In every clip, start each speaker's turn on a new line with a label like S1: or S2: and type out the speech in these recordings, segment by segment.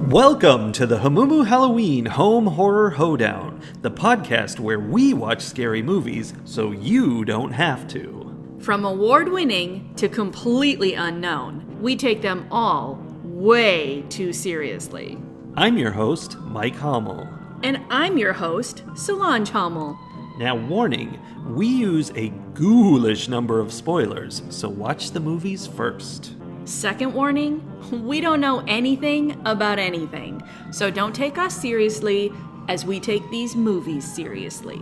S1: Welcome to the Hamumu Halloween Home Horror Hoedown, the podcast where we watch scary movies so you don't have to.
S2: From award-winning to completely unknown, we take them all way too seriously.
S1: I'm your host, Mike Hummel.
S2: And I'm your host, Solange Hummel.
S1: Now, warning, we use a ghoulish number of spoilers, so watch the movies first.
S2: Second warning, we don't know anything about anything, so don't take us seriously as we take these movies seriously.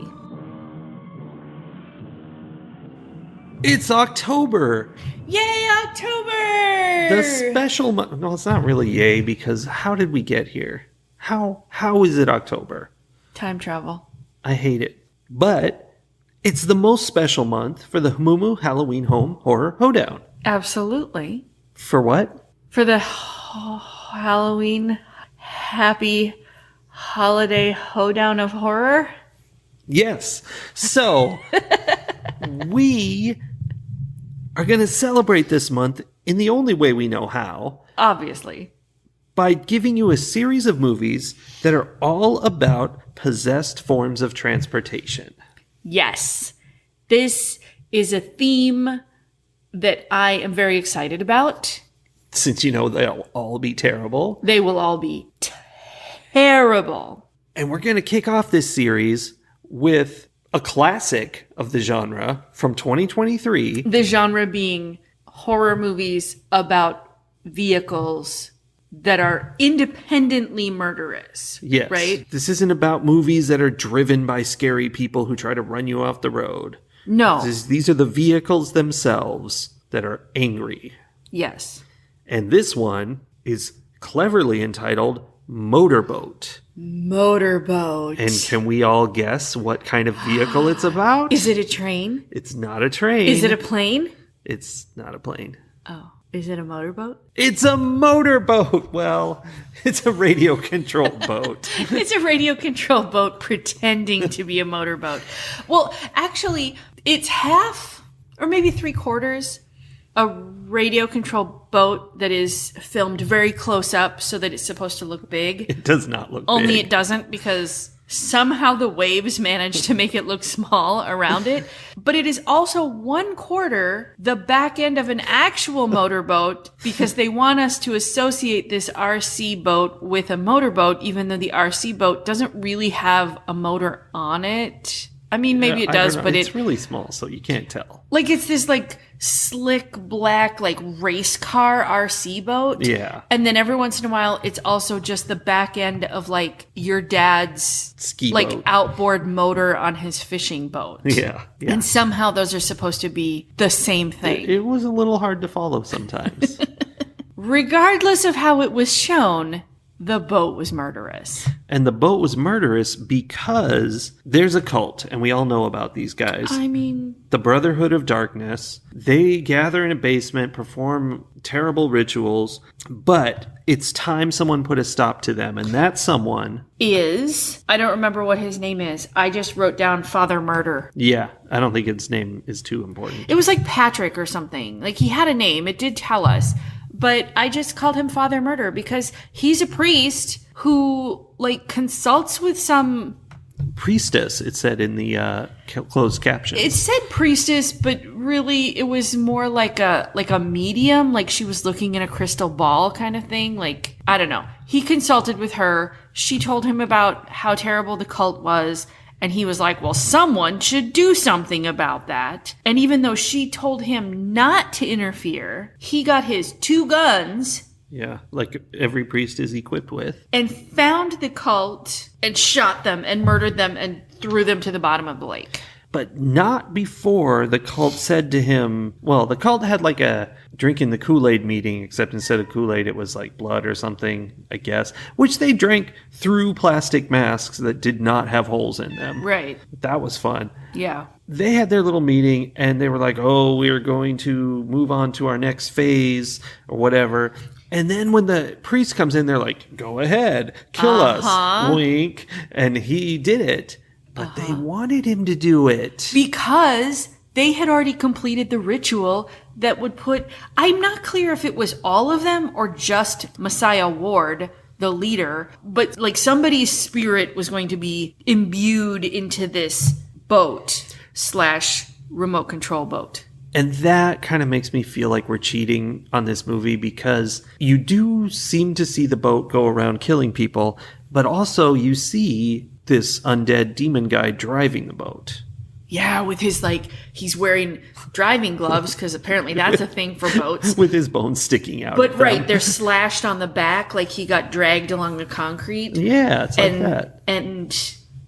S1: It's October!
S2: Yay, October!
S1: The special month. Well, it's not really yay, because how did we get here? How is it October?
S2: Time travel.
S1: I hate it. But it's the most special month for the Hamumu Halloween Home Horror Hoedown.
S2: Absolutely.
S1: For what?
S2: For the Halloween happy holiday hoedown of horror?
S1: Yes. So, we are going to celebrate this month in the only way we know how.
S2: Obviously.
S1: By giving you a series of movies that are all about possessed forms of transportation.
S2: Yes. This is a theme that I am very excited about.
S1: Since you know they'll all be terrible.
S2: They will all be terrible.
S1: And we're going to kick off this series with a classic of the genre from 2023.
S2: The genre being horror movies about vehicles that are independently murderous.
S1: Yes.
S2: Right?
S1: This isn't about movies that are driven by scary people who try to run you off the road.
S2: No.
S1: These are the vehicles themselves that are angry.
S2: Yes.
S1: And this one is cleverly entitled Motorboat.
S2: Motorboat.
S1: And can we all guess what kind of vehicle it's about?
S2: Is it a train?
S1: It's not a train.
S2: Is it a plane?
S1: It's not a plane.
S2: Oh. Is it a motorboat?
S1: It's a motorboat. Well, it's a radio-controlled boat.
S2: It's a radio-controlled boat pretending to be a motorboat. Well, actually, it's half or maybe 3/4 a radio-controlled boat that is filmed very close up so that it's supposed to look big.
S1: It does not look
S2: Only
S1: big.
S2: It doesn't, because somehow the waves manage to make it look small around it. But it is also 1/4 the back end of an actual motorboat, because they want us to associate this RC boat with a motorboat, even though the RC boat doesn't really have a motor on it. I mean, maybe it does, but
S1: it's really small, so you can't tell.
S2: Like, it's this, like, slick black, like, race car RC boat.
S1: Yeah.
S2: And then every once in a while, it's also just the back end of, like, your dad's
S1: ski
S2: like
S1: boat.
S2: Outboard motor on his fishing boat.
S1: Yeah.
S2: And somehow those are supposed to be the same thing.
S1: It was a little hard to follow sometimes.
S2: Regardless of how it was shown, the boat was murderous.
S1: And the boat was murderous because there's a cult, and we all know about these guys.
S2: I mean,
S1: The Brotherhood of Darkness. They gather in a basement, perform terrible rituals, but it's time someone put a stop to them, and that someone
S2: I don't remember what his name is. I just wrote down Father Murder.
S1: Yeah, I don't think his name is too important.
S2: It was like Patrick or something. Like, he had a name. It did tell us. But I just called him Father Murder because he's a priest who, like, consults with some
S1: Priestess, it said in the closed captions.
S2: It said priestess, but really it was more like a medium, like she was looking in a crystal ball kind of thing. Like, I don't know. He consulted with her. She told him about how terrible the cult was. And he was like, well, someone should do something about that. And even though she told him not to interfere, he got his 2 guns.
S1: Yeah, like every priest is equipped with.
S2: And found the cult and shot them and murdered them and threw them to the bottom of the lake.
S1: But not before the cult said to him, well, the cult had like a drinking the Kool-Aid meeting, except instead of Kool-Aid, it was like blood or something, I guess, which they drank through plastic masks that did not have holes in them.
S2: Right.
S1: That was fun.
S2: Yeah.
S1: They had their little meeting and they were like, oh, we're going to move on to our next phase or whatever. And then when the priest comes in, they're like, go ahead, kill us, wink. And he did it. But they wanted him to do it.
S2: Because they had already completed the ritual that would put... I'm not clear if it was all of them or just Messiah Ward, the leader, but like somebody's spirit was going to be imbued into this boat / remote control boat.
S1: And that kind of makes me feel like we're cheating on this movie because you do seem to see the boat go around killing people, but also you see this undead demon guy driving the boat.
S2: Yeah, with his, like, he's wearing driving gloves because apparently that's a thing for boats.
S1: With his bones sticking out.
S2: But right, they're slashed on the back like he got dragged along the concrete.
S1: Yeah, it's like that.
S2: And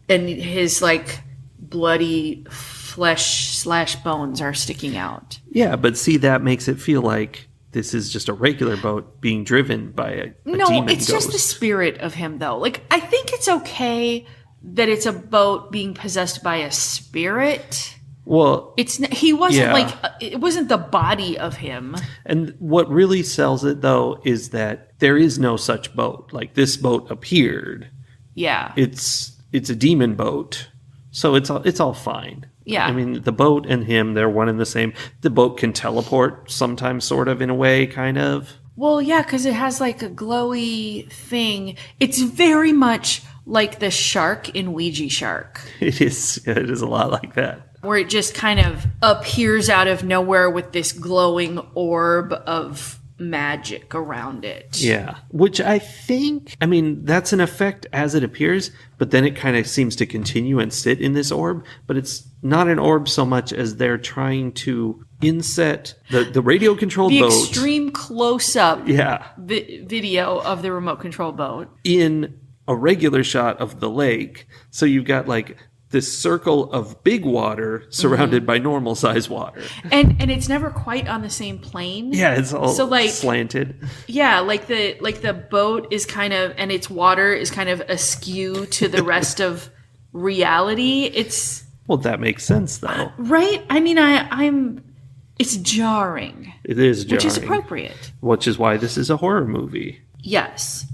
S2: his, like, bloody flesh / bones are sticking out.
S1: Yeah, but see, that makes it feel like this is just a regular boat being driven by a demon
S2: No, it's
S1: ghost.
S2: just the spirit of him, though. Like, I think it's okay that it's a boat being possessed by a spirit.
S1: Well,
S2: he wasn't like, it wasn't the body of him.
S1: And what really sells it, though, is that there is no such boat. Like, this boat appeared.
S2: Yeah.
S1: It's a demon boat. So it's all fine.
S2: Yeah.
S1: I mean, the boat and him, they're one and the same. The boat can teleport sometimes, sort of, in a way, kind of.
S2: Well, yeah, because it has like a glowy thing. It's very much like the shark in Ouija Shark.
S1: It is a lot like that.
S2: Where it just kind of appears out of nowhere with this glowing orb of magic around it.
S1: Yeah. Which I think, I mean, that's an effect as it appears, but then it kind of seems to continue and sit in this orb. But it's not an orb so much as they're trying to inset the radio controlled boat.
S2: The extreme close-up
S1: Yeah.
S2: video of the remote control boat.
S1: In a regular shot of the lake. So you've got like this circle of big water surrounded by normal size water.
S2: And it's never quite on the same plane.
S1: Yeah, it's all
S2: so like,
S1: slanted.
S2: Yeah, like the boat is kind of, and its water is kind of askew to the rest of reality.
S1: Well, that makes sense though.
S2: Right? I mean, it's jarring.
S1: It is jarring.
S2: Which is appropriate.
S1: Which is why this is a horror movie.
S2: Yes.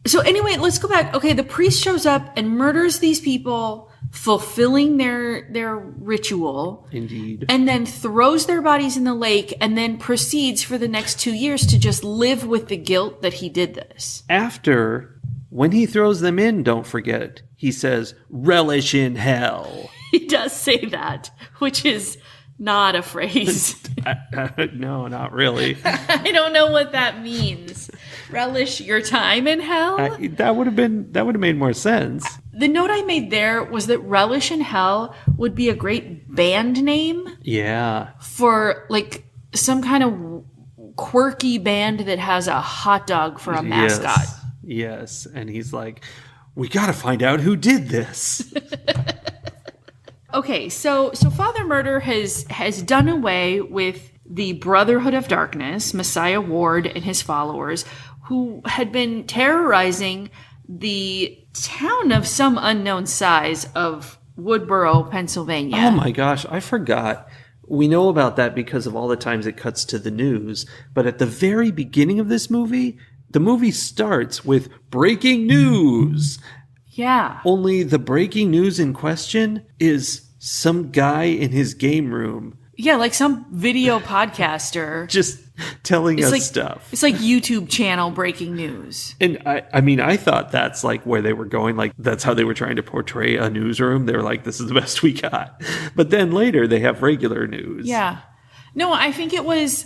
S2: So anyway, let's go back. Okay, the priest shows up and murders these people, fulfilling their ritual.
S1: Indeed.
S2: And then throws their bodies in the lake and then proceeds for the next 2 years to just live with the guilt that he did this.
S1: After, when he throws them in, don't forget, he says, "Relish in hell."
S2: He does say that, which is not a phrase.
S1: No, not really.
S2: I don't know what that means. Relish your time in hell?
S1: That would have made more sense.
S2: The note I made there was that Relish in Hell would be a great band name.
S1: Yeah.
S2: For like some kind of quirky band that has a hot dog for a mascot.
S1: Yes. And he's like, we got to find out who did this.
S2: Okay, so Father Murder has done away with the Brotherhood of Darkness, Messiah Ward and his followers, who had been terrorizing the town of some unknown size of Woodboro, Pennsylvania.
S1: Oh my gosh, I forgot. We know about that because of all the times it cuts to the news. But at the very beginning of this movie, the movie starts with breaking news.
S2: Yeah.
S1: Only the breaking news in question is some guy in his game room.
S2: Yeah, like some video podcaster.
S1: Just telling us
S2: like,
S1: stuff.
S2: It's like YouTube channel breaking news.
S1: And I mean, I thought that's like where they were going. Like, that's how they were trying to portray a newsroom. They were like, this is the best we got. But then later they have regular news.
S2: Yeah. No, I think it was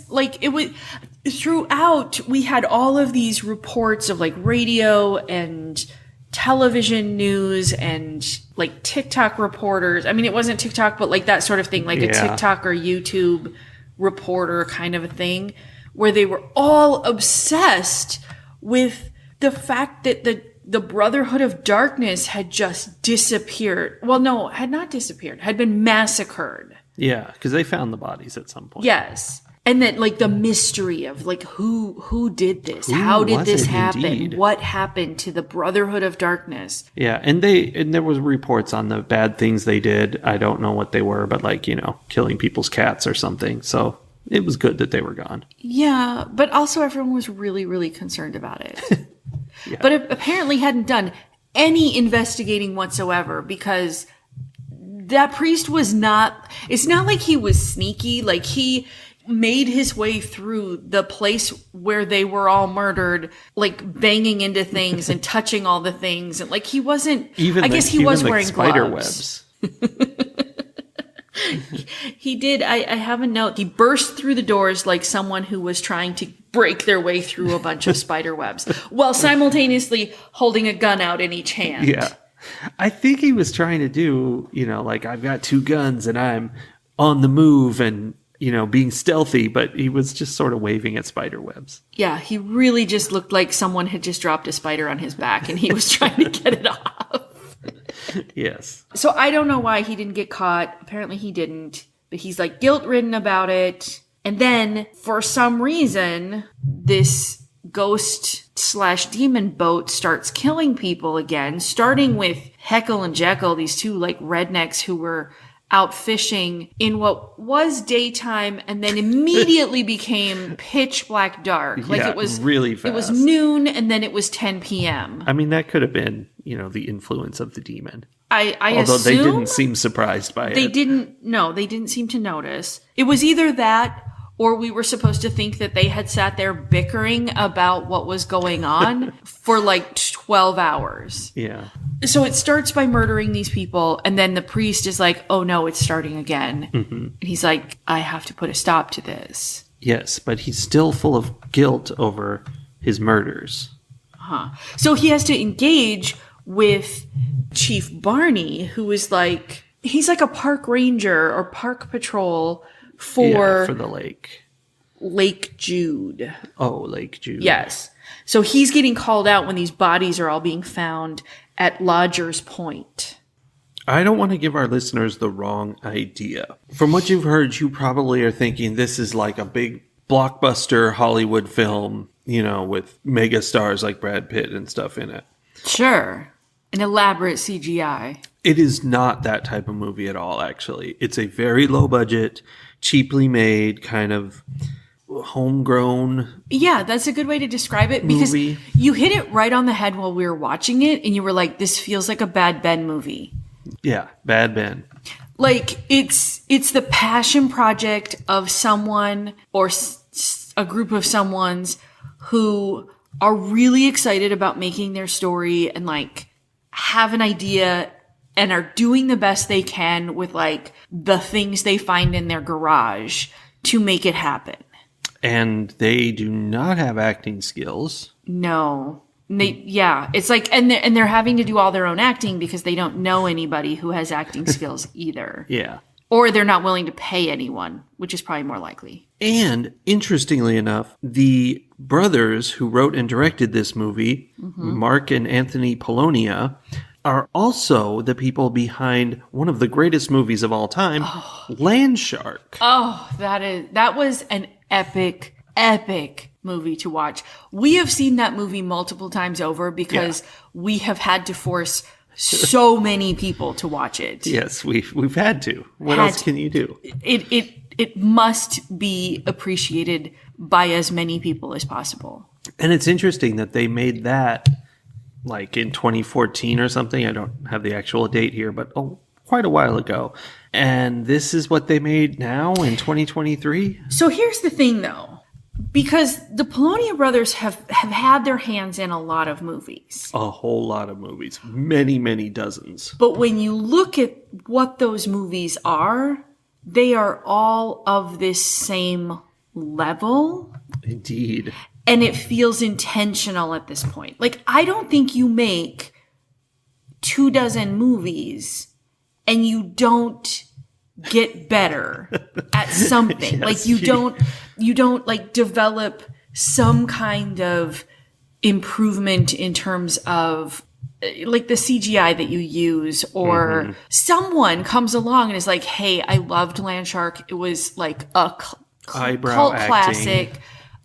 S2: throughout, we had all of these reports of like radio and television news and like TikTok reporters. I mean, it wasn't TikTok, but like that sort of thing, like a TikTok or YouTube reporter kind of a thing, where they were all obsessed with the fact that the Brotherhood of Darkness had just disappeared. Well, no, had not disappeared, had been massacred.
S1: Yeah, because they found the bodies at some point.
S2: Yes. And then, like, the mystery of, like, who did this? How did this happen?
S1: Indeed?
S2: What happened to the Brotherhood of Darkness?
S1: Yeah, and there was reports on the bad things they did. I don't know what they were, but, like, killing people's cats or something. So it was good that they were gone.
S2: Yeah, but also everyone was really, really concerned about it.
S1: Yeah.
S2: But it apparently hadn't done any investigating whatsoever because that priest was not... It's not like he was sneaky. Like, he made his way through the place where they were all murdered, like banging into things and touching all the things. And like, he wasn't, I guess he was wearing
S1: spider
S2: gloves.
S1: webs.
S2: He did. I have a note. He burst through the doors like someone who was trying to break their way through a bunch of spider webs while simultaneously holding a gun out in each hand.
S1: Yeah. I think he was trying to do, like, I've got 2 guns and I'm on the move and, being stealthy, but he was just sort of waving at spider webs.
S2: Yeah, he really just looked like someone had just dropped a spider on his back and he was trying to get it off.
S1: Yes.
S2: So I don't know why he didn't get caught. Apparently he didn't, but he's like guilt-ridden about it. And then for some reason, this ghost/demon boat starts killing people again, starting with Heckle and Jekyll, these 2 like rednecks who were out fishing in what was daytime and then immediately became pitch black dark. Like
S1: yeah,
S2: it was
S1: really fast.
S2: It was noon and then it was 10 p.m.
S1: I mean, that could have been, the influence of the demon.
S2: I
S1: Although
S2: assume
S1: they didn't seem surprised by
S2: they
S1: it.
S2: they didn't seem to notice. It was either that or we were supposed to think that they had sat there bickering about what was going on for like 12 hours.
S1: Yeah.
S2: So it starts by murdering these people, and then the priest is like, oh no, it's starting again. Mm-hmm. And he's like, I have to put a stop to this.
S1: Yes, but he's still full of guilt over his murders.
S2: So he has to engage with Chief Barney, who is like, he's like a park ranger or park patrol for
S1: the lake.
S2: Lake Jude.
S1: Oh, Lake Jude.
S2: Yes. So he's getting called out when these bodies are all being found at Lodger's Point.
S1: I don't want to give our listeners the wrong idea. From what you've heard, you probably are thinking this is like a big blockbuster Hollywood film, with mega stars like Brad Pitt and stuff in it.
S2: Sure. An elaborate CGI.
S1: It is not that type of movie at all, actually. It's a very low budget, cheaply made, kind of homegrown. Yeah,
S2: that's a good way to describe it because
S1: movie.
S2: You hit it right on the head while we were watching it and you were like, this feels like a Bad Ben movie.
S1: Yeah, Bad Ben.
S2: Like it's the passion project of someone or a group of someone's who are really excited about making their story and like have an idea and are doing the best they can with like the things they find in their garage to make it happen.
S1: And they do not have acting skills.
S2: No. It's like, and they're having to do all their own acting because they don't know anybody who has acting skills either.
S1: Yeah.
S2: Or they're not willing to pay anyone, which is probably more likely.
S1: And interestingly enough, the brothers who wrote and directed this movie, Mark and Anthony Polonia, are also the people behind one of the greatest movies of all time, Land Shark.
S2: Oh, that was an epic movie to watch. We have seen that movie multiple times over because we have had to force so many people to watch it.
S1: Yes, we've had to. What else can you do?
S2: It must be appreciated by as many people as possible.
S1: And it's interesting that they made that like in 2014 or something. I don't have the actual date here, but quite a while ago. And this is what they made now in 2023.
S2: So here's the thing, though. Because the Polonia brothers have had their hands in a lot of movies.
S1: A whole lot of movies. Many, many dozens.
S2: But when you look at what those movies are, they are all of this same level.
S1: Indeed.
S2: And it feels intentional at this point. Like, I don't think you make 24 movies and you don't get better at something.
S1: Yes,
S2: like you don't like develop some kind of improvement in terms of like the CGI that you use, or someone comes along and is like, hey, I loved Land Shark. It was like a cult classic.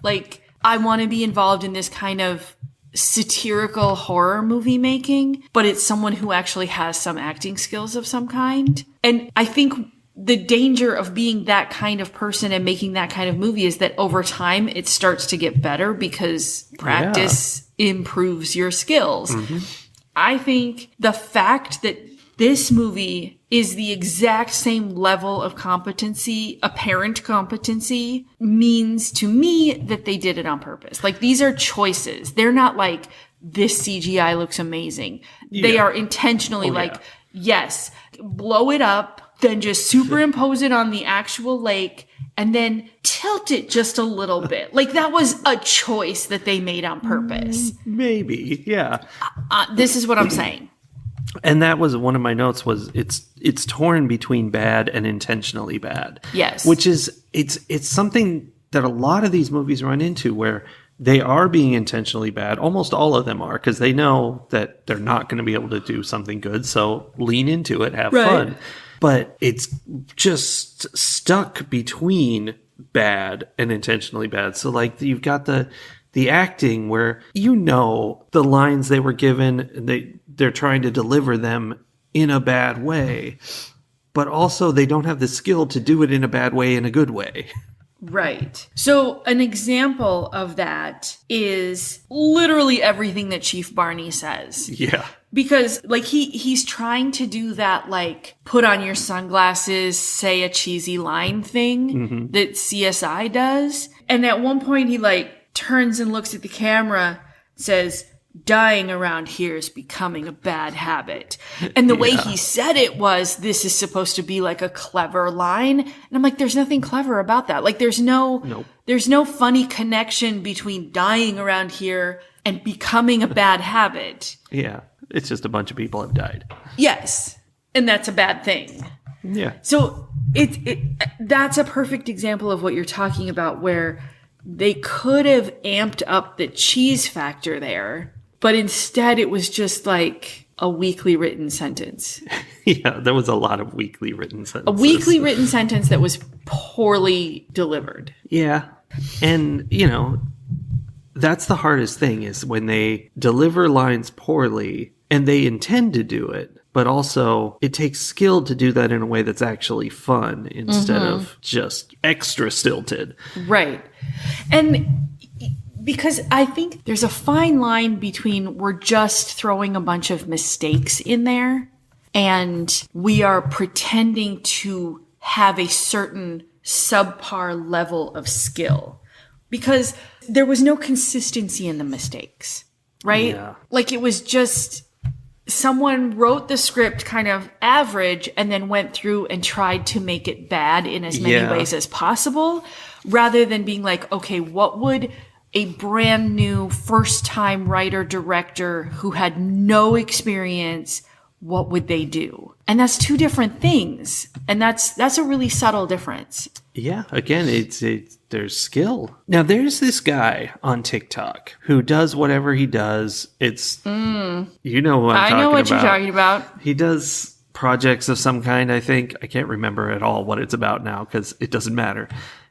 S2: Like, I want to be involved in this kind of satirical horror movie making, but it's someone who actually has some acting skills of some kind. And I think the danger of being that kind of person and making that kind of movie is that over time it starts to get better because practice improves your skills. I think the fact that this movie is the exact same level of competency, apparent competency, means to me that they did it on purpose. Like, these are choices. They're not like, this CGI looks amazing. They are intentionally yes, blow it up, then just superimpose it on the actual lake, and then tilt it just a little bit. Like, that was a choice that they made on purpose.
S1: Maybe, yeah.
S2: This is what I'm saying.
S1: And that was one of my notes, was it's torn between bad and intentionally bad.
S2: Yes.
S1: Which is, it's something that a lot of these movies run into, where they are being intentionally bad. Almost all of them are, because they know that they're not going to be able to do something good. So lean into it, have fun. But it's just stuck between bad and intentionally bad. So like, you've got the acting where, you know, the lines they were given, they're trying to deliver them in a bad way, but also they don't have the skill to do it in a bad way, in a good way.
S2: Right. So an example of that is literally everything that Chief Barney says.
S1: Yeah.
S2: Because like he's trying to do that, like, put on your sunglasses, say a cheesy line thing that CSI does. And at one point he like turns and looks at the camera, says, dying around here is becoming a bad habit. And the way he said it was, this is supposed to be like a clever line. And I'm like, there's nothing clever about that. Like, there's no funny connection between dying around here and becoming a bad habit.
S1: Yeah. It's just a bunch of people have died.
S2: Yes. And that's a bad thing.
S1: Yeah.
S2: So that's a perfect example of what you're talking about, where they could have amped up the cheese factor there, but instead it was just like a weakly written sentence.
S1: Yeah, there was a lot of weakly written sentences.
S2: A weakly written sentence that was poorly delivered.
S1: Yeah. And, you know, that's the hardest thing, is when they deliver lines poorly and they intend to do it, but also it takes skill to do that in a way that's actually fun instead of just extra stilted.
S2: Right. And because I think there's a fine line between, we're just throwing a bunch of mistakes in there and we are pretending to have a certain subpar level of skill, because there was no consistency in the mistakes, right?
S1: Yeah.
S2: Like, it was just someone wrote the script kind of average and then went through and tried to make it bad in as many ways as possible, rather than being like, okay, what would a brand new first time writer director who had no experience, what would they do? And that's two different things. And that's a really subtle difference.
S1: Yeah, again, there's skill. Now, there's this guy on TikTok who does whatever he does. It's, you know what I'm talking about. I know what you're talking about. He does projects of some kind, I think. I can't remember at all what it's about now, because it doesn't matter.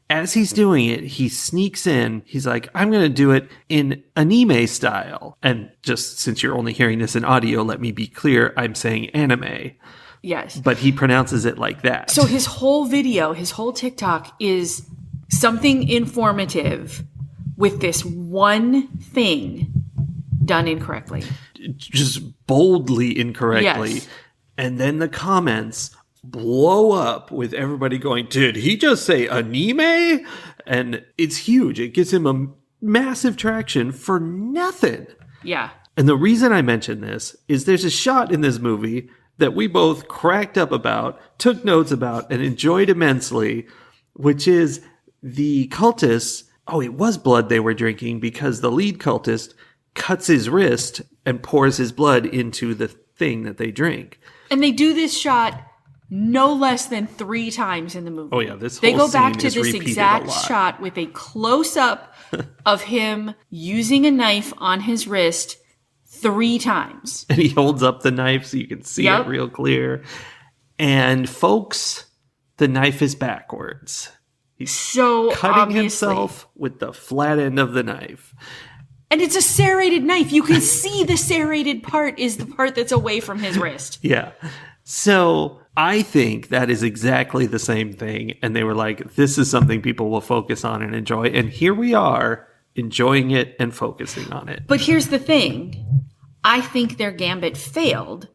S1: As he's doing it, he sneaks in. He's like, I'm going to do it in anime style. And just since you're only hearing this in audio, let me be clear, I'm saying anime.
S2: Yes.
S1: But he pronounces it like that.
S2: So his whole video, his whole TikTok is something informative with this one thing done incorrectly.
S1: Just boldly incorrectly.
S2: Yes.
S1: And then the comments blow up with everybody going, did he just say anime? And it's huge. It gives him a massive traction for nothing.
S2: Yeah.
S1: And the reason I mention this is there's a shot in this movie that we both cracked up about, took notes about, and enjoyed immensely, which is the cultists. Oh, it was blood they were drinking, because the lead cultist cuts his wrist and pours his blood into the thing that they drink. And
S2: they do this shot no less than 3 times in the movie.
S1: Oh, yeah. This whole
S2: They go back
S1: scene
S2: to
S1: is
S2: this
S1: repeated
S2: exact
S1: a lot.
S2: shot with a close-up of him using a knife on his wrist 3 times.
S1: And he holds up the knife so you can see it real clear. And folks, the knife is backwards. He's
S2: so
S1: cutting himself with the flat end of the knife.
S2: And it's a serrated knife. You can see the serrated part is the part that's away from his wrist.
S1: Yeah. So I think that is exactly the same thing. And they were like, this is something people will focus on and enjoy. And here we are, enjoying it and focusing on it.
S2: But here's the thing. I think their gambit failed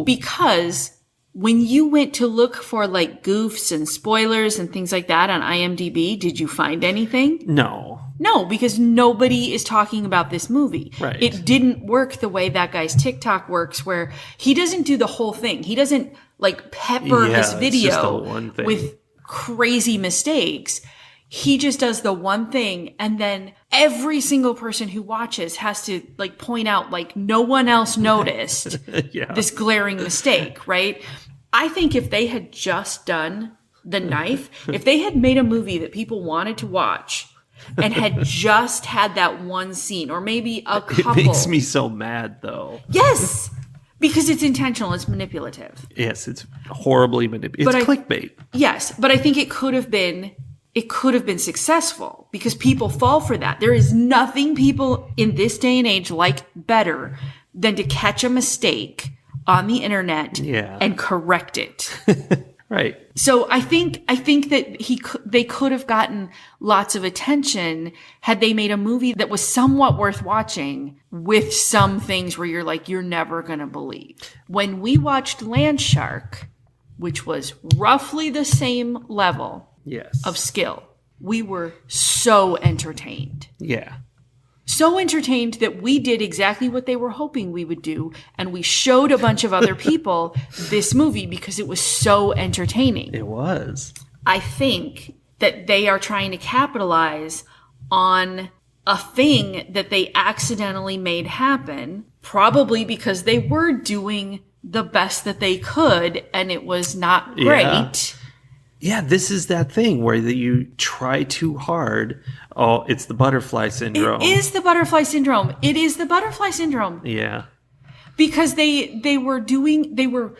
S2: because when you went to look for like goofs and spoilers and things like that on IMDb, did you find anything?
S1: No.
S2: No, because nobody is talking about this movie.
S1: Right.
S2: It didn't work the way that guy's TikTok works, where he doesn't do the whole thing. He doesn't like pepper his
S1: it's just the
S2: video
S1: one thing.
S2: with crazy mistakes. He just does the one thing, and then every single person who watches has to like point out like no one else noticed this glaring mistake, right? I think if they had just done The Knife, if they had made a movie that people wanted to watch and had just had that one scene, or maybe a couple.
S1: It makes me so mad, though.
S2: Yes! Because it's intentional, it's manipulative.
S1: Yes, it's horribly manipulative. It's clickbait.
S2: Yes, but I think it could have been successful because people fall for that. There is nothing people in this day and age like better than to catch a mistake on the internet and correct it.
S1: Right.
S2: So I think that they could have gotten lots of attention had they made a movie that was somewhat worth watching with some things where you're like, you're never going to believe. When we watched Land Shark, which was roughly the same level of skill, we were so entertained.
S1: Yeah.
S2: So entertained that we did exactly what they were hoping we would do. And we showed a bunch of other people this movie because it was so entertaining.
S1: It was.
S2: I think that they are trying to capitalize on a thing that they accidentally made happen, probably because they were doing the best that they could and it was not great.
S1: Yeah, this is that thing where you try too hard. Oh, it's the butterfly syndrome.
S2: It is the butterfly syndrome. It is the butterfly syndrome.
S1: Yeah.
S2: Because they were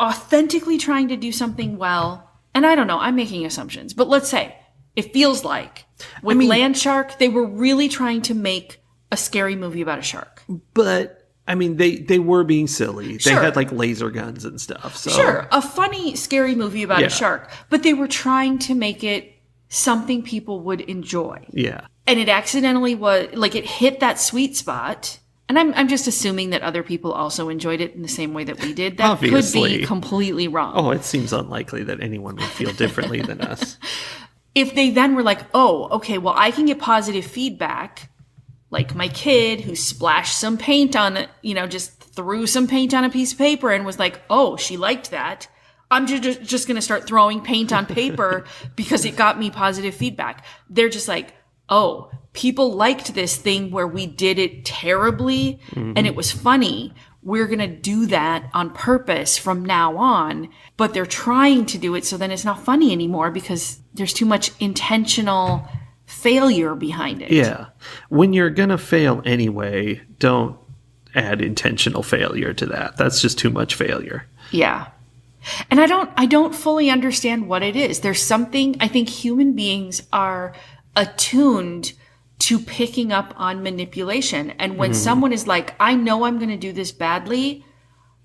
S2: authentically trying to do something well. And I don't know, I'm making assumptions, but let's say it feels like with Land Shark, they were really trying to make a scary movie about a shark.
S1: But I mean, they were being silly.
S2: Sure.
S1: They had like laser guns and stuff. So.
S2: Sure, a funny, scary movie about a shark. But they were trying to make it something people would enjoy.
S1: Yeah.
S2: And it accidentally was, like, it hit that sweet spot. And I'm just assuming that other people also enjoyed it in the same way that we did. That
S1: Obviously.
S2: Could be completely wrong.
S1: Oh, it seems unlikely that anyone would feel differently than us.
S2: If they then were like, oh, okay, well, I can get positive feedback. Like my kid who splashed some paint on it, just threw some paint on a piece of paper and was like, oh, she liked that. I'm just going to start throwing paint on paper because it got me positive feedback. They're just like, oh, people liked this thing where we did it terribly and it was funny. We're going to do that on purpose from now on. But they're trying to do it so then it's not funny anymore because there's too much intentional failure behind it.
S1: Yeah. When you're going to fail anyway, don't add intentional failure to that. That's just too much failure.
S2: Yeah. And I don't fully understand what it is. There's something, I think human beings are attuned to picking up on manipulation. And when someone is like, I know I'm going to do this badly,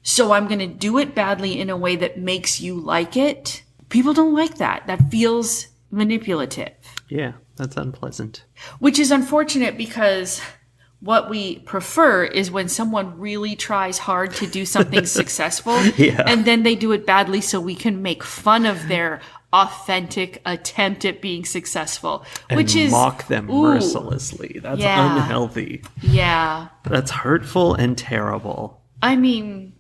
S2: so I'm going to do it badly in a way that makes you like it. People don't like that. That feels manipulative.
S1: Yeah. That's unpleasant.
S2: Which is unfortunate because what we prefer is when someone really tries hard to do something successful and then they do it badly so we can make fun of their authentic attempt at being successful. Which is
S1: mock them mercilessly. That's unhealthy.
S2: Yeah.
S1: That's hurtful and terrible.
S2: I mean,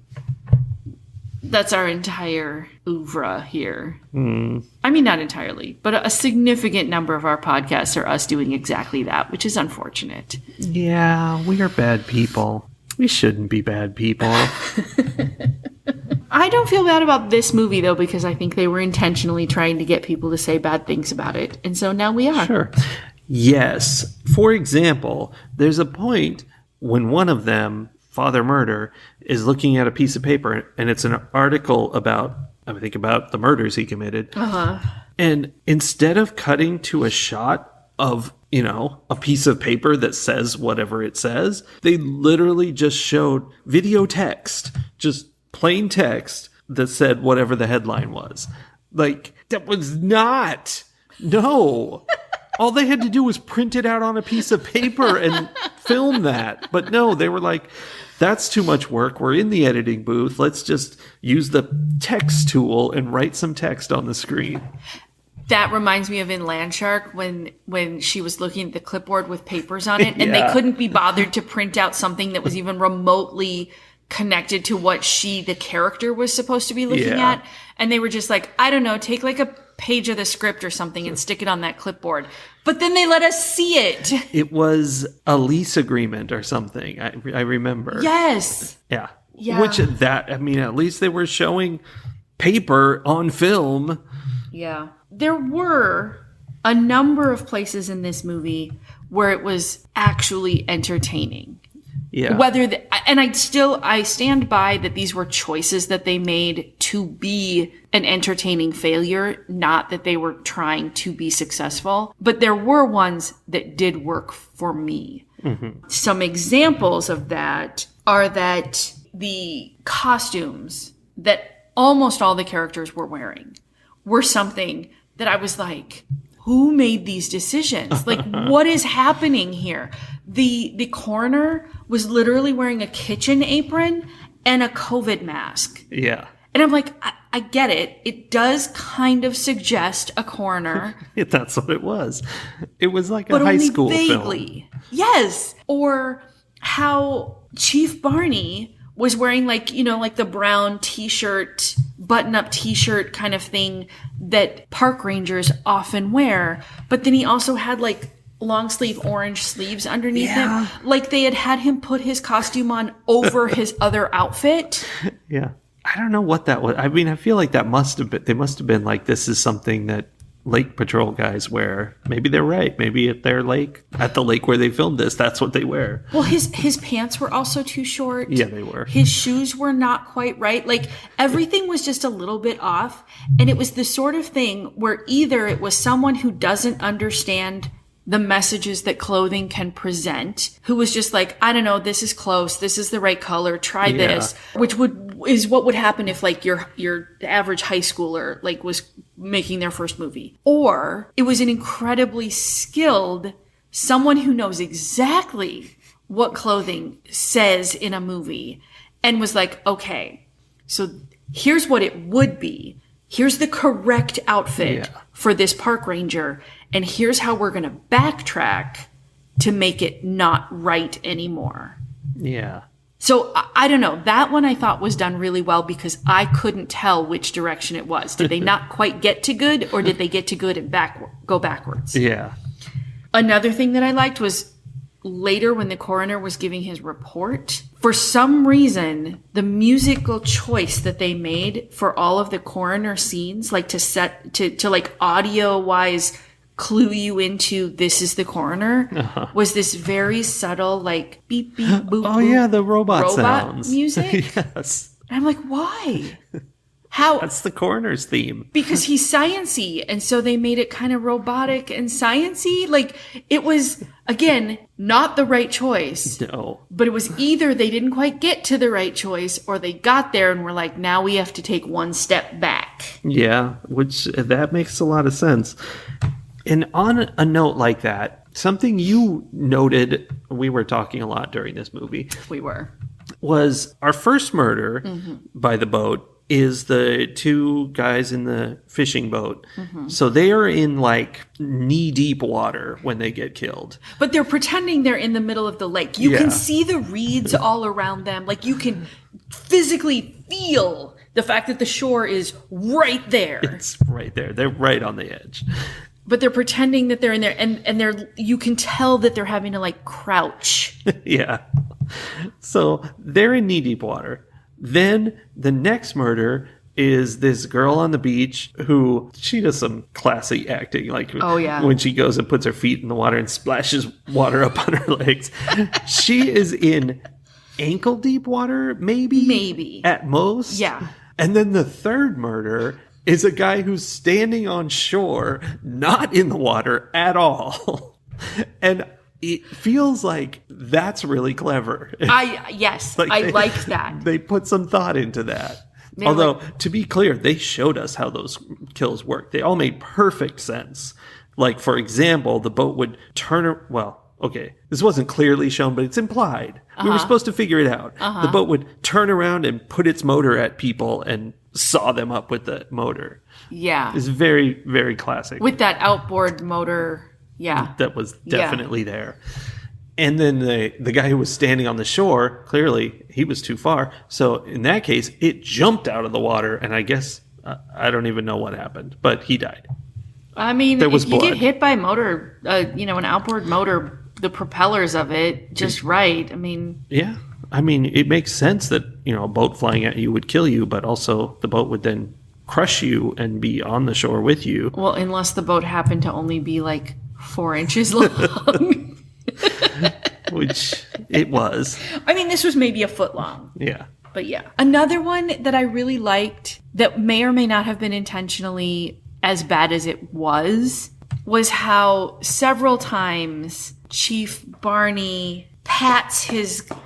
S2: that's our entire oeuvre here. I mean, not entirely, but a significant number of our podcasts are us doing exactly that, which is unfortunate.
S1: Yeah, we are bad people. We shouldn't be bad people.
S2: I don't feel bad about this movie, though, because I think they were intentionally trying to get people to say bad things about it. And so now we are.
S1: Sure. Yes. For example, there's a point when one of them, Father Murder, is looking at a piece of paper, and it's an article about the murders he committed. And instead of cutting to a shot of, a piece of paper that says whatever it says, they literally just showed video text, just plain text that said whatever the headline was. Like, that was not. No. All they had to do was print it out on a piece of paper and film that. But no, they were like, that's too much work. We're in the editing booth. Let's just use the text tool and write some text on the screen.
S2: That reminds me of in Landshark when she was looking at the clipboard with papers on it and they couldn't be bothered to print out something that was even remotely connected to what the character was supposed to be looking at. And they were just like, I don't know, take like a page of the script or something and stick it on that clipboard. But then they let us see it.
S1: It was a lease agreement or something. I remember.
S2: Yes.
S1: Yeah.
S2: Yeah.
S1: At least they were showing paper on film.
S2: Yeah. There were a number of places in this movie where it was actually entertaining.
S1: Yeah.
S2: I stand by that these were choices that they made to be an entertaining failure, not that they were trying to be successful. But there were ones that did work for me. Mm-hmm. Some examples of that are that the costumes that almost all the characters were wearing were something that I was like, who made these decisions? Like, what is happening here? The coroner was literally wearing a kitchen apron and a COVID mask.
S1: Yeah.
S2: And I'm like, I get it. It does kind of suggest a coroner.
S1: That's what it was. It was like a high school
S2: vaguely. Film. Yes. Or how Chief Barney was wearing like the brown t-shirt, button-up t-shirt kind of thing that park rangers often wear. But then he also had like long sleeve orange sleeves underneath him. Like they had him put his costume on over his other outfit.
S1: Yeah. I don't know what that was. I mean, I feel like they must have been like, this is something that lake patrol guys wear. Maybe they're right. Maybe at their lake, at the lake where they filmed this, that's what they wear.
S2: Well, his pants were also too short.
S1: Yeah, they were.
S2: His shoes were not quite right. Like everything was just a little bit off. And it was the sort of thing where either it was someone who doesn't understand the messages that clothing can present, who was just like, I don't know, this is close, this is the right color, try this, which is what would happen if like your average high schooler like was making their first movie. Or it was an incredibly skilled someone who knows exactly what clothing says in a movie and was like, okay, so here's what it would be. Here's the correct outfit for this park ranger. And here's how we're going to backtrack to make it not right anymore.
S1: Yeah.
S2: So I don't know. That one I thought was done really well because I couldn't tell which direction it was. Did they not quite get to good or did they get to good and go backwards?
S1: Yeah.
S2: Another thing that I liked was later when the coroner was giving his report, for some reason, the musical choice that they made for all of the coroner scenes, like to like audio wise clue you into this is the coroner, was this very subtle like beep beep boop.
S1: Oh boop, yeah, the robot sounds.
S2: Music.
S1: Yes.
S2: And I'm like, why? How?
S1: That's the coroner's theme.
S2: Because he's science-y, and so they made it kind of robotic and science-y. Like, it was, again, not the right choice.
S1: No.
S2: But it was either they didn't quite get to the right choice, or they got there and were like, now we have to take one step back.
S1: Yeah, which that makes a lot of sense. And on a note like that, something you noted, we were talking a lot during this movie.
S2: We were.
S1: Was our first murder by the boat is the two guys in the fishing boat. Mm-hmm. So they are in like knee-deep water when they get killed.
S2: But they're pretending they're in the middle of the lake. You can see the reeds all around them. Like you can physically feel the fact that the shore is right there.
S1: It's right there. They're right on the edge.
S2: But they're pretending that they're in there, and they're you can tell that they're having to like crouch.
S1: Yeah. So they're in knee-deep water. Then the next murder is this girl on the beach who she does some classy acting, like when she goes and puts her feet in the water and splashes water up on her legs. She is in ankle-deep water, maybe at most.
S2: Yeah.
S1: And then the third murder is a guy who's standing on shore, not in the water at all. And it feels like that's really clever.
S2: Yes, like I like that.
S1: They put some thought into that. Although, to be clear, they showed us how those kills work. They all made perfect sense. Like, for example, the boat would okay, this wasn't clearly shown, but it's implied. We were supposed to figure it out. The boat would turn around and put its motor at people and saw them up with the motor.
S2: Yeah.
S1: It's very, very classic.
S2: With that outboard motor, yeah.
S1: That was definitely there. And then the guy who was standing on the shore, clearly he was too far. So in that case, it jumped out of the water, and I guess I don't even know what happened, but he died.
S2: I mean,
S1: there was
S2: if you
S1: blood.
S2: get hit by a motor, an outboard motor, the propellers of it, just right. I mean...
S1: Yeah. I mean, it makes sense that, a boat flying at you would kill you, but also the boat would then crush you and be on the shore with you.
S2: Well, unless the boat happened to only be like 4 inches long.
S1: Which it was.
S2: I mean, this was maybe a foot long.
S1: Yeah.
S2: But yeah. Another one that I really liked that may or may not have been intentionally as bad as it was how several times Chief Barney pats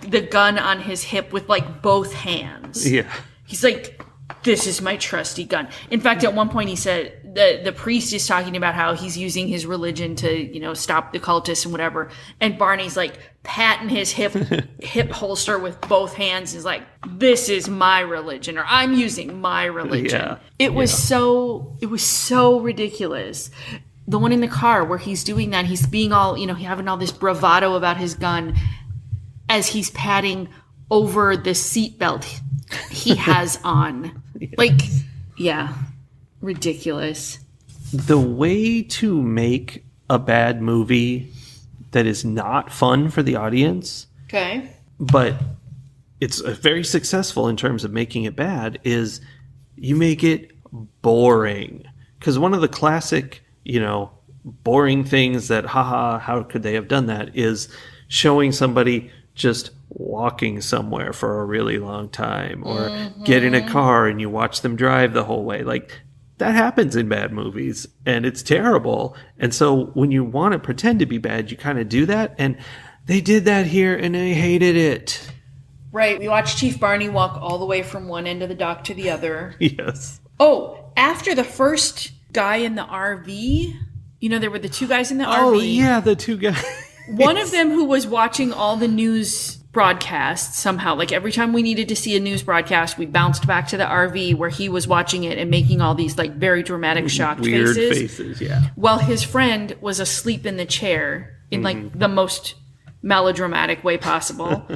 S2: the gun on his hip with like both hands.
S1: Yeah.
S2: He's like, this is my trusty gun. In fact, at one point he said, the priest is talking about how he's using his religion to, stop the cultists and whatever. And Barney's like patting his hip holster with both hands. Is like, this is my religion, or I'm using my religion.
S1: Yeah.
S2: It was so ridiculous. The one in the car where he's doing that, he's being all, having all this bravado about his gun as he's patting over the seatbelt he has on.
S1: Yes.
S2: Like, yeah. Ridiculous.
S1: The way to make a bad movie that is not fun for the audience,
S2: Okay.
S1: but it's very successful in terms of making it bad, is you make it boring. Because one of the classic, boring things that, how could they have done that, is showing somebody just walking somewhere for a really long time, or get in a car and you watch them drive the whole way. Like, that happens in bad movies, and it's terrible. And so when you want to pretend to be bad, you kind of do that. And they did that here, and I hated it.
S2: Right. We watched Chief Barney walk all the way from one end of the dock to the other.
S1: Yes.
S2: Oh, after the first guy in the RV, there were the two guys in the RV.
S1: Oh, yeah, the two guys.
S2: One of them who was watching all the news broadcasts somehow. Like, every time we needed to see a news broadcast, we bounced back to the RV where he was watching it and making all these like very dramatic shocked
S1: Weird
S2: faces.
S1: faces, yeah.
S2: While his friend was asleep in the chair in like the most melodramatic way possible.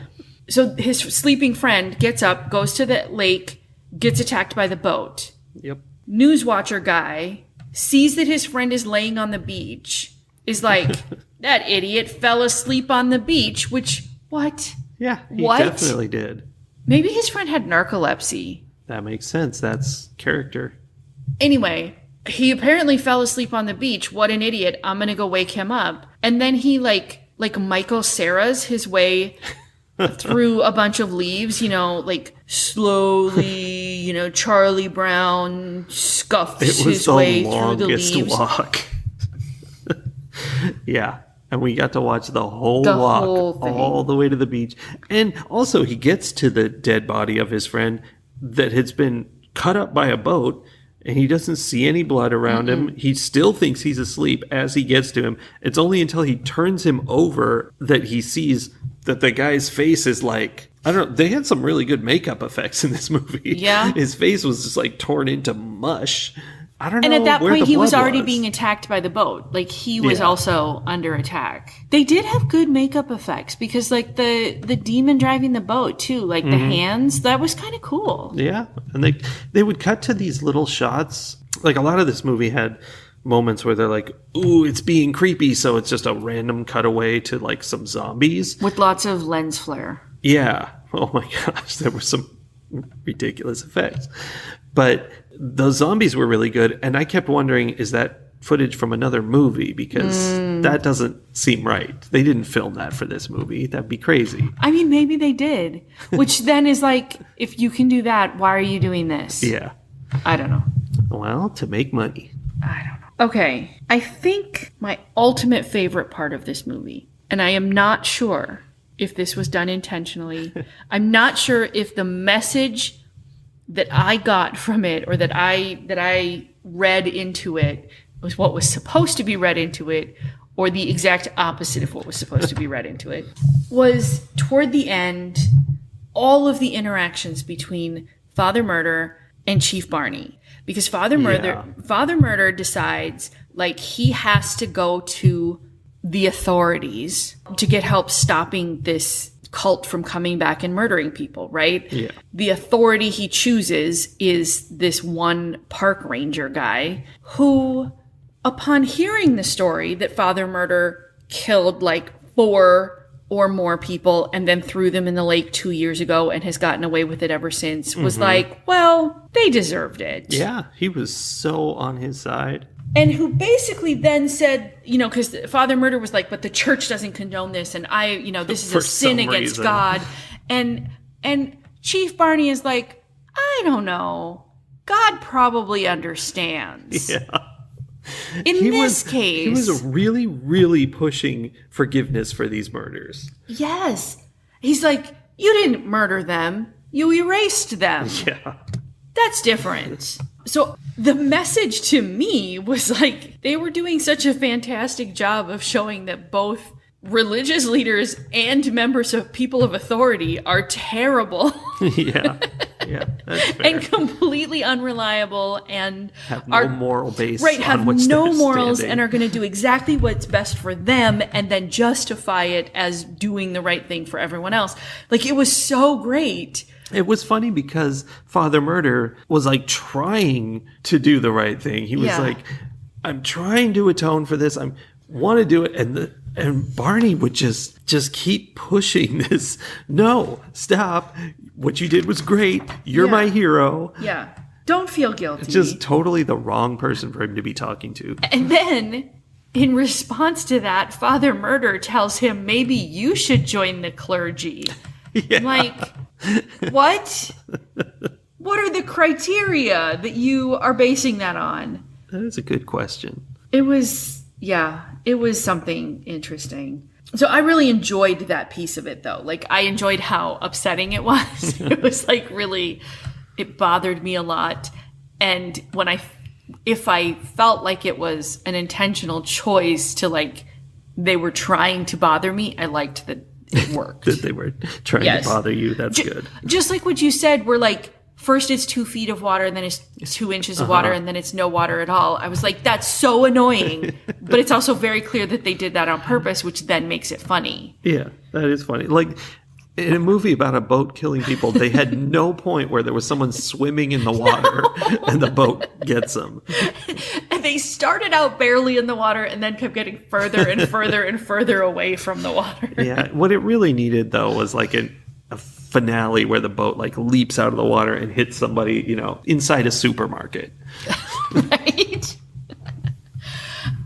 S2: So his sleeping friend gets up, goes to the lake, gets attacked by the boat.
S1: Yep.
S2: News watcher guy sees that his friend is laying on the beach, is like, that idiot fell asleep on the beach, which, what?
S1: Yeah, he
S2: What?
S1: definitely did.
S2: Maybe his friend had narcolepsy.
S1: That makes sense. That's character.
S2: Anyway, he apparently fell asleep on the beach. What an idiot. I'm going to go wake him up. And then he like Michael Cera's his way through a bunch of leaves, like slowly, Charlie Brown scuffs his way through the leaves.
S1: It was the longest walk. Yeah. And we got to watch the whole walk all the way to the beach. And also he gets to the dead body of his friend that has been cut up by a boat, and he doesn't see any blood around him. He still thinks he's asleep as he gets to him. It's only until he turns him over that he sees that the guy's face is like, I don't know, they had some really good makeup effects in this movie.
S2: Yeah.
S1: His face was just like torn into mush. I don't know.
S2: And at that
S1: where
S2: point,
S1: the
S2: he was
S1: blood
S2: already being attacked by the boat. Like, he was
S1: Yeah.
S2: also under attack. They did have good makeup effects because, like, the demon driving the boat, too. Like, the hands, that was kind of cool.
S1: Yeah. And they would cut to these little shots. Like, a lot of this movie had moments where they're like, ooh, it's being creepy. So it's just a random cutaway to, like, some zombies.
S2: With lots of lens flare.
S1: Yeah. Oh, my gosh. There were some ridiculous effects. But those zombies were really good, and I kept wondering, is that footage from another movie? Because that doesn't seem right. They didn't film that for this movie. That'd be crazy.
S2: I mean, maybe they did. Which then is like, if you can do that, why are you doing this?
S1: Yeah.
S2: I don't know.
S1: Well, to make money.
S2: I don't know. Okay. I think my ultimate favorite part of this movie, and I am not sure if this was done intentionally. I'm not sure if the message that I got from it, or that I read into it, was what was supposed to be read into it, or the exact opposite of what was supposed to be read into it, was toward the end, all of the interactions between Father Murder and Chief Barney. Because Father Murder decides, like, he has to go to the authorities to get help stopping this cult from coming back and murdering people, right?
S1: Yeah.
S2: The authority he chooses is this one park ranger guy who, upon hearing the story that Father Murder killed like 4 or more people and then threw them in the lake 2 years ago and has gotten away with it ever since, was like, well, they deserved it.
S1: Yeah, he was so on his side.
S2: And who basically then said, because Father Murder was like, but the church doesn't condone this, and this is a sin against God. And Chief Barney is like, I don't know. God probably understands.
S1: Yeah.
S2: In this case.
S1: He was really, really pushing forgiveness for these murders.
S2: Yes. He's like, you didn't murder them. You erased them.
S1: Yeah.
S2: That's different. So the message to me was like, they were doing such a fantastic job of showing that both religious leaders and members of people of authority are terrible.
S1: Yeah, that's fair.
S2: And completely unreliable and
S1: have no moral base.
S2: Right, have no morals
S1: standing.
S2: And are going to do exactly what's best for them and then justify it as doing the right thing for everyone else. Like, it was so great.
S1: It was funny because Father Murder was like trying to do the right thing. He was like, I'm trying to atone for this. I want to do it. And Barney would just keep pushing this. No, stop. What you did was great. You're my hero.
S2: Yeah. Don't feel guilty.
S1: It's just totally the wrong person for him to be talking to.
S2: And then, in response to that, Father Murder tells him, maybe you should join the clergy.
S1: Yeah.
S2: Like, what? What are the criteria that you are basing that on?
S1: That is a good question.
S2: It was something interesting. So I really enjoyed that piece of it, though. Like, I enjoyed how upsetting it was. It was like really, it bothered me a lot. And if I felt like it was an intentional choice to, like, they were trying to bother me, I liked that it worked.
S1: That they were trying to bother you. That's good.
S2: Just like what you said, we're like, first it's 2 feet of water, and then it's 2 inches of water, and then it's no water at all. I was like, that's so annoying. But it's also very clear that they did that on purpose, which then makes it funny.
S1: Yeah, that is funny. Like, in a movie about a boat killing people, they had no point where there was someone swimming in the water and the boat gets them.
S2: And they started out barely in the water and then kept getting further and further and further away from the water.
S1: Yeah, what it really needed, though, was like a finale where the boat like leaps out of the water and hits somebody, inside a supermarket.
S2: Right?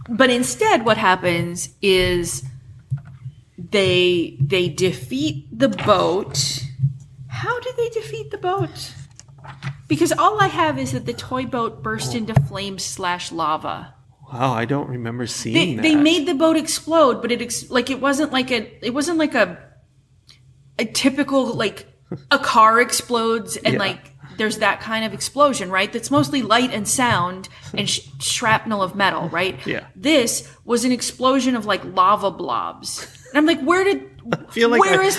S2: But instead what happens is they defeat the boat. How did they defeat the boat? Because all I have is that the toy boat burst into flames / lava.
S1: Wow, I don't remember seeing that.
S2: They made the boat explode, but it wasn't like a typical, like, a car explodes and like there's that kind of explosion, right? That's mostly light and sound and shrapnel of metal, right?
S1: Yeah.
S2: This was an explosion of like lava blobs. And I'm like, where is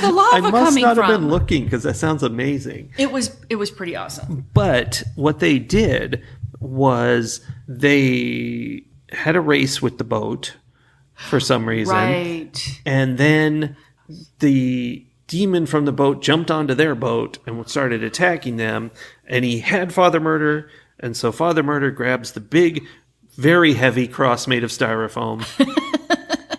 S2: the lava coming from?
S1: I must not have been looking because that sounds amazing.
S2: It was pretty awesome.
S1: But what they did was they had a race with the boat for some reason.
S2: Right.
S1: And then the demon from the boat jumped onto their boat and started attacking them. And he had Father Murder. And so Father Murder grabs the big, very heavy cross made of styrofoam,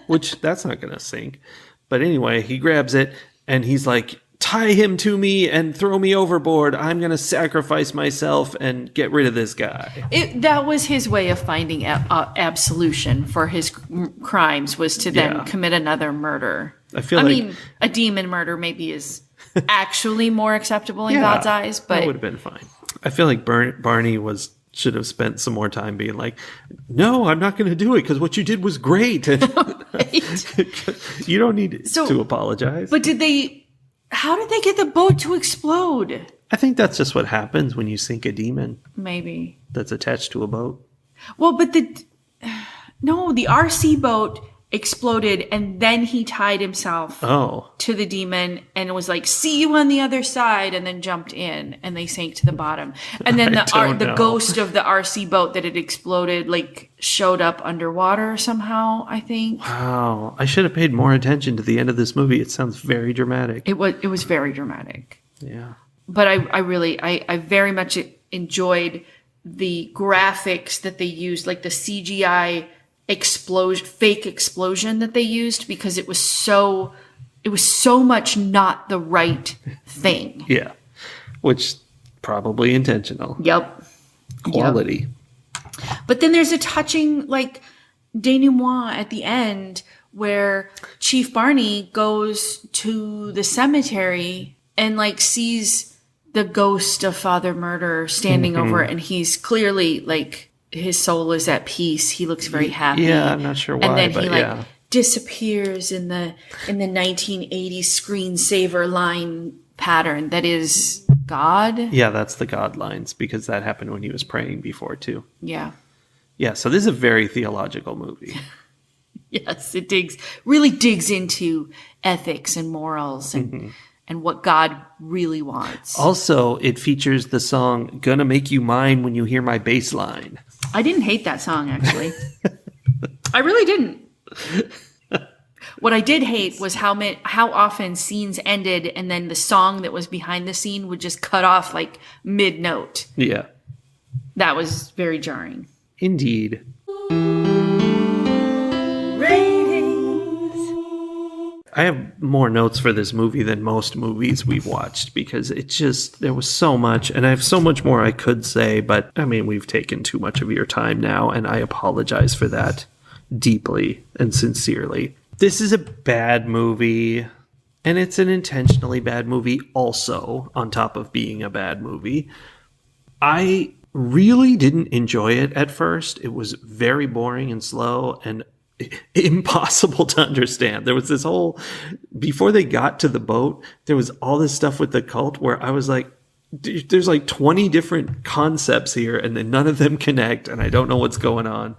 S1: which that's not going to sink. But anyway, he grabs it and he's like, tie him to me and throw me overboard. I'm going to sacrifice myself and get rid of this guy.
S2: That was his way of finding absolution for his crimes, was to then commit another murder. I mean, a demon murder maybe is actually more acceptable in God's eyes, but
S1: that would have been fine. I feel like Barney should have spent some more time being like, no, I'm not going to do it because what you did was great. And you don't need to apologize.
S2: But how did they get the boat to explode?
S1: I think that's just what happens when you sink a demon.
S2: Maybe.
S1: That's attached to a boat.
S2: Well, but No, the RC boat exploded, and then he tied himself to the demon and was like, see you on the other side, and then jumped in, and they sank to the bottom. And then the ghost of the RC boat that had exploded like showed up underwater somehow, I think.
S1: Wow. I should have paid more attention to the end of this movie. It sounds very dramatic.
S2: It was very dramatic.
S1: Yeah.
S2: But I very much enjoyed the graphics that they used, like the CGI fake explosion that they used, because it was so much not the right thing.
S1: Yeah. Which probably intentional.
S2: Yep.
S1: Quality.
S2: Yep. But then there's a touching like denouement at the end where Chief Barney goes to the cemetery and like sees the ghost of Father Murder standing over it, and he's clearly like his soul is at peace. He looks very happy.
S1: Yeah, I'm not sure why,
S2: and then
S1: but
S2: he disappears in the 1980s screensaver line pattern that is God.
S1: Yeah, that's the God lines, because that happened when he was praying before too.
S2: Yeah.
S1: Yeah, so this is a very theological movie.
S2: Yes, it really digs into ethics and morals and what God really wants.
S1: Also, it features the song Gonna Make You Mine When You Hear My Bass Line.
S2: I didn't hate that song, actually. I really didn't. What I did hate was how often scenes ended and then the song that was behind the scene would just cut off like mid-note.
S1: Yeah.
S2: That was very jarring.
S1: Indeed. I have more notes for this movie than most movies we've watched, because there was so much, and I have so much more I could say, but I mean, we've taken too much of your time now, and I apologize for that deeply and sincerely. This is a bad movie, and it's an intentionally bad movie also, on top of being a bad movie. I really didn't enjoy it at first. It was very boring and slow and impossible to understand. There was this before they got to the boat, there was all this stuff with the cult where I was like, there's like 20 different concepts here and then none of them connect and I don't know what's going on.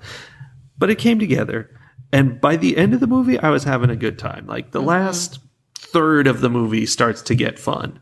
S1: But it came together. And by the end of the movie, I was having a good time. Like the last third of the movie starts to get fun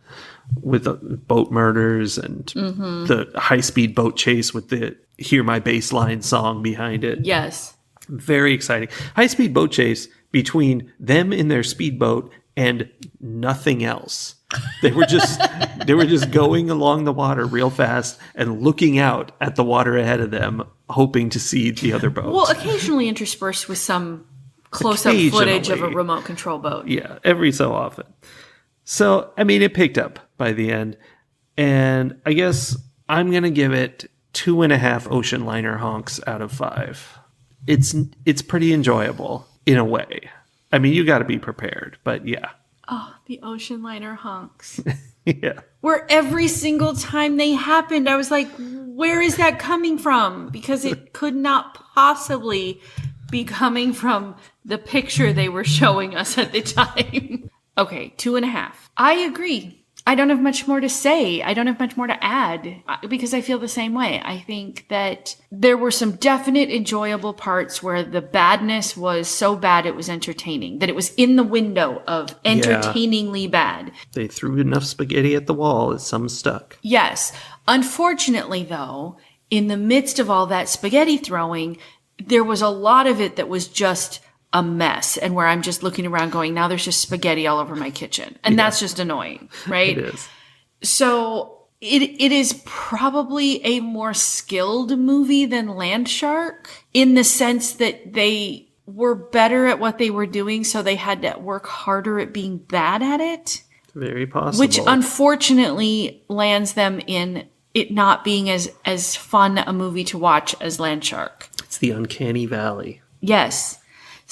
S1: with the boat murders and the high-speed boat chase with the Hear My Bass Line song behind it.
S2: Yes.
S1: Very exciting. High-speed boat chase between them in their speedboat and nothing else. They were just going along the water real fast and looking out at the water ahead of them, hoping to see the other boats.
S2: Well, occasionally interspersed with some close-up footage of a remote control boat.
S1: Yeah, every so often. So, I mean, it picked up by the end. And I guess I'm going to give it 2.5 ocean liner honks out of 5. It's pretty enjoyable in a way. I mean, you got to be prepared, but yeah.
S2: Oh, the ocean liner honks.
S1: Yeah.
S2: Where every single time they happened, I was like, where is that coming from? Because it could not possibly be coming from the picture they were showing us at the time. Okay, 2.5. I agree. I don't have much more to say. I don't have much more to add because I feel the same way. I think that there were some definite enjoyable parts where the badness was so bad it was entertaining, that it was in the window of entertainingly bad.
S1: They threw enough spaghetti at the wall that some stuck.
S2: Yes. Unfortunately, though, in the midst of all that spaghetti throwing, there was a lot of it that was just a mess, and where I'm just looking around going, now there's just spaghetti all over my kitchen. And that's just annoying, right?
S1: It is.
S2: So it is probably a more skilled movie than Landshark in the sense that they were better at what they were doing, so they had to work harder at being bad at it.
S1: Very possible.
S2: Which unfortunately lands them in it not being as fun a movie to watch as Landshark.
S1: It's the uncanny valley.
S2: Yes.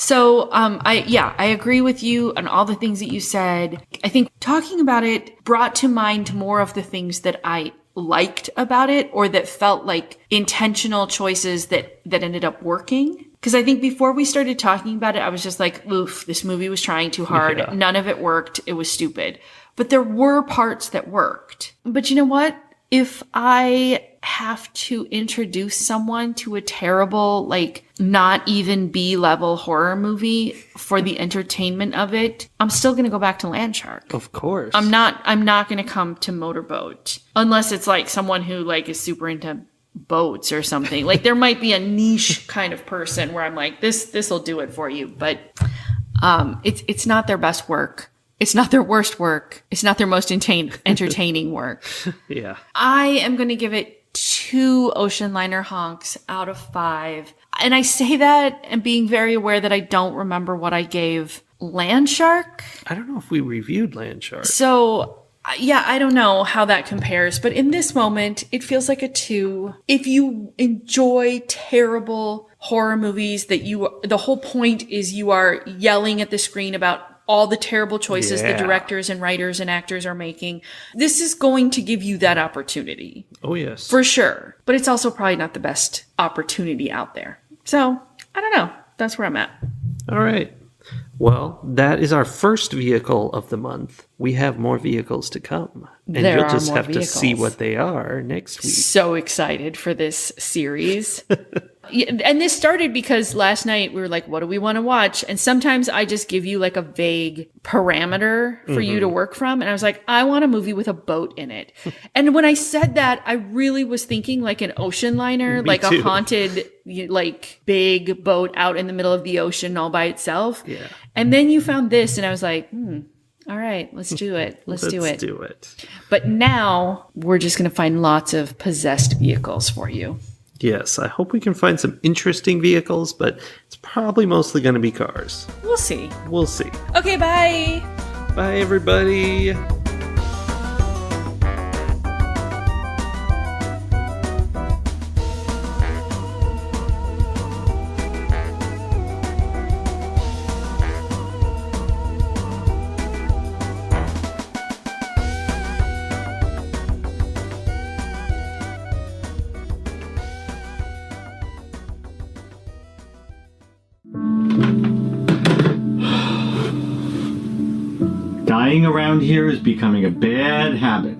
S2: So, I agree with you on all the things that you said. I think talking about it brought to mind more of the things that I liked about it, or that felt like intentional choices that ended up working. Because I think before we started talking about it, I was just like, oof, this movie was trying too hard. Yeah. None of it worked. It was stupid. But there were parts that worked. But you know what? If I have to introduce someone to a terrible, like, not even B-level horror movie for the entertainment of it, I'm still going to go back to Landshark.
S1: Of course.
S2: I'm not going to come to Motorboat unless it's like someone who like is super into boats or something. Like there might be a niche kind of person where I'm like, this will do it for you. But it's not their best work. It's not their worst work. It's not their most entertaining work.
S1: Yeah.
S2: I am going to give it 2 ocean liner honks out of 5. And I say that and being very aware that I don't remember what I gave Landshark.
S1: I don't know if we reviewed Landshark.
S2: So, yeah, I don't know how that compares. But in this moment, it feels like a 2. If you enjoy terrible horror movies the whole point is you are yelling at the screen about all the terrible choices the directors and writers and actors are making. This is going to give you that opportunity.
S1: Oh, yes.
S2: For sure. But it's also probably not the best opportunity out there. So, I don't know. That's where I'm at.
S1: All right. Well, that is our first vehicle of the month. We have more vehicles to come. And you'll just have to see what they are next week.
S2: So excited for this series. Yeah, and this started because last night we were like, what do we want to watch? And sometimes I just give you like a vague parameter for you to work from. And I was like, I want a movie with a boat in it. And when I said that, I really was thinking like an ocean liner, like a haunted, like big boat out in the middle of the ocean all by itself.
S1: Yeah.
S2: And then you found this and I was like, all right, let's do it. Let's do it. But now we're just going to find lots of possessed vehicles for you.
S1: Yes, I hope we can find some interesting vehicles, but it's probably mostly going to be cars.
S2: We'll see.
S1: We'll see.
S2: Okay, bye.
S1: Bye, everybody.
S3: Dying around here is becoming a bad habit.